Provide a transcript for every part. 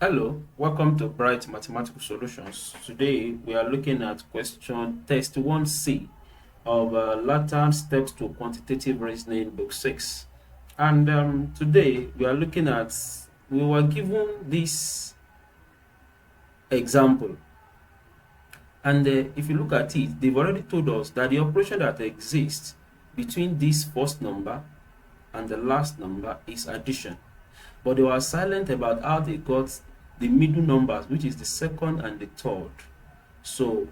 Hello, welcome to Bright Mathematical Solutions. Today we are looking at question test 1C of Latin Steps to Quantitative Reasoning Book 6. And today we were given this example. And if you look at it, they've already told us that the operation that exists between this first number and the last number is addition. But they were silent about how they got the middle numbers, which is the second and the third. So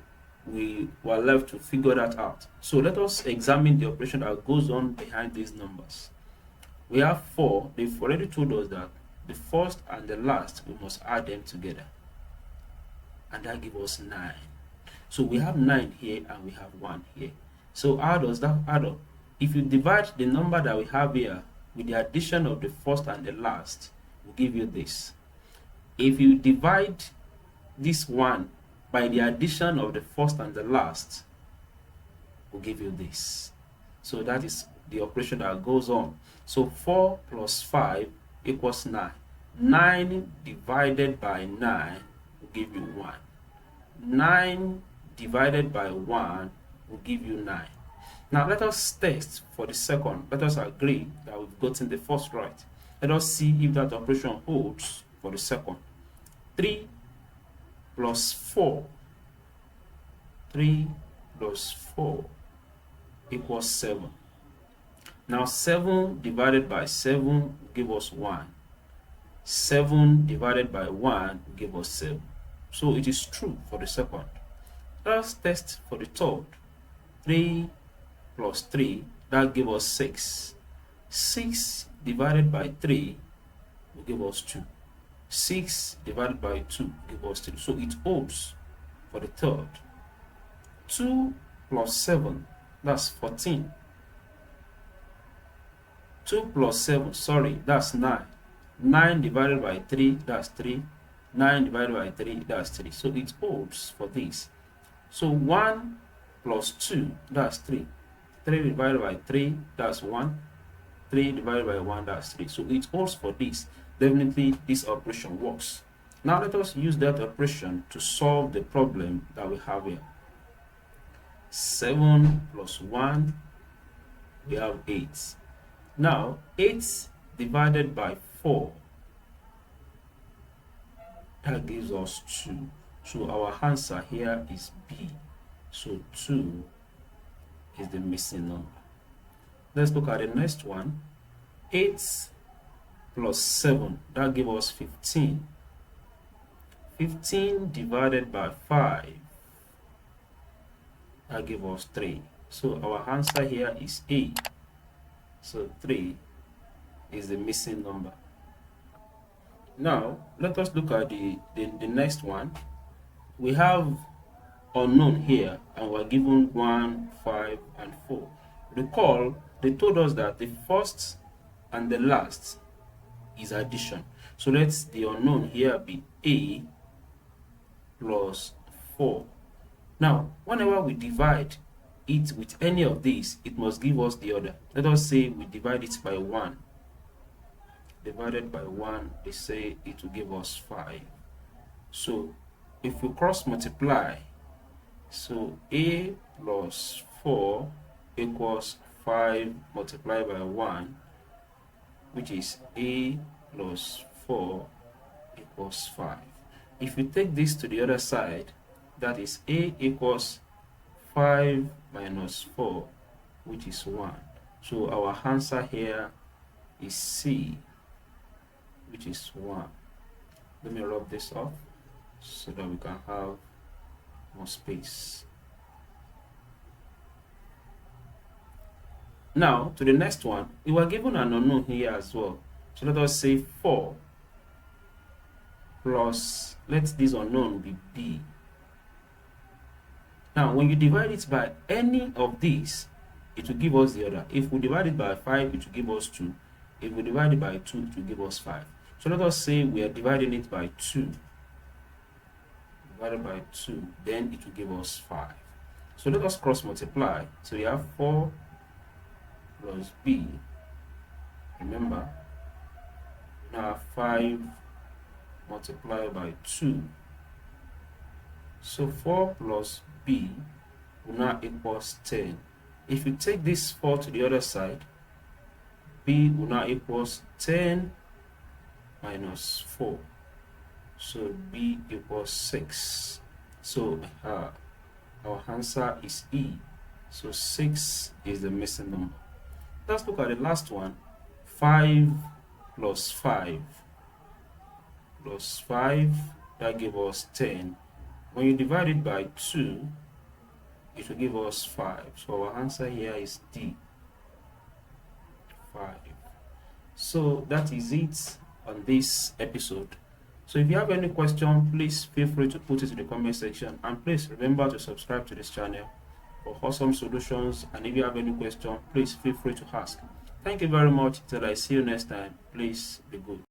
we were left to figure that out. So let us examine the operation that goes on behind these numbers. We have 4. They've already told us that the first and the last, we must add them together. And that gives us 9. So we have 9 here and we have 1 here. So how does that add up? If you divide the number that we have here with the addition of the first and the last, will give you this. If you divide this one by the addition of the first and the last, will give you this. So that is the operation that goes on. So 4 plus 5 equals 9. 9 divided by 9 will give you 1. 9 divided by 1 will give you 9. Now let us test for the second. Let us agree that we've gotten the first right. Let us see if that operation holds for the second. 3 plus 4. 3 plus 4 equals 7. Now 7 divided by 7 will give us 1. 7 divided by 1 will give us 7. So it is true for the second. Let us test for the third. 3 plus 3, that gives us 6. 6 divided by 3 will give us 2. 6 divided by 2 gives us 3. So it holds for the third. 2 plus 7, that's 14. 2 plus 7, sorry, that's 9. 9 divided by 3, that's 3. 9 divided by 3, that's 3. So it holds for this. So 1 plus 2, that's 3. 3 divided by 3, that's 1. 3 divided by 1, that's 3. So it holds for this. Definitely this operation works. Now let us use that operation to solve the problem that we have here. 7 plus 1, we have 8. Now 8 divided by 4, that gives us 2. So our answer here is B. So 2 is the missing number. Let's look at the next one. 8 plus 7, that gives us 15. 15 divided by 5, that gives us 3. So our answer here is A. So 3 is the missing number. Now let us look at the next one. We have unknown here and we're given 1, 5 and 4. Recall they told us that the first and the last is addition. So let the unknown here be A plus 4. Now whenever we divide it with any of these, it must give us the other. Let us say we divide it by 1. Divided by 1, they say it will give us 5. So if we cross multiply, so A plus 4 equals 5 multiplied by 1, which is A plus 4 equals 5. If we take this to the other side, that is A equals 5 minus 4, which is 1. So our answer here is C, which is 1. Let me rub this off so that we can have more space. Now to the next one. We were given an unknown here as well. So let us say 4 plus, let this unknown be B. Now when you divide it by any of these, it will give us the other. If we divide it by 5, it will give us 2. If we divide it by 2, it will give us 5. So let us say we are dividing it by 2. Divided by 2, then it will give us 5. So let us cross multiply. So we have 4 plus B. Remember, now 5 multiplied by 2. So 4 plus b will now equals 10. If you take this 4 to the other side, b will now equals 10 minus 4. So b equals 6. So our answer is E. So 6 is the missing number. Let's look at the last one. 5 plus 5 plus 5, that gives us 10. When you divide it by 2, it will give us 5. So our answer here is D, 5. So that is it on this episode. So if you have any question, please feel free to put it in the comment section, and please remember to subscribe to this channel for awesome solutions. And if you have any question, please feel free to ask. Thank you very much. Till I see you next time, please be good.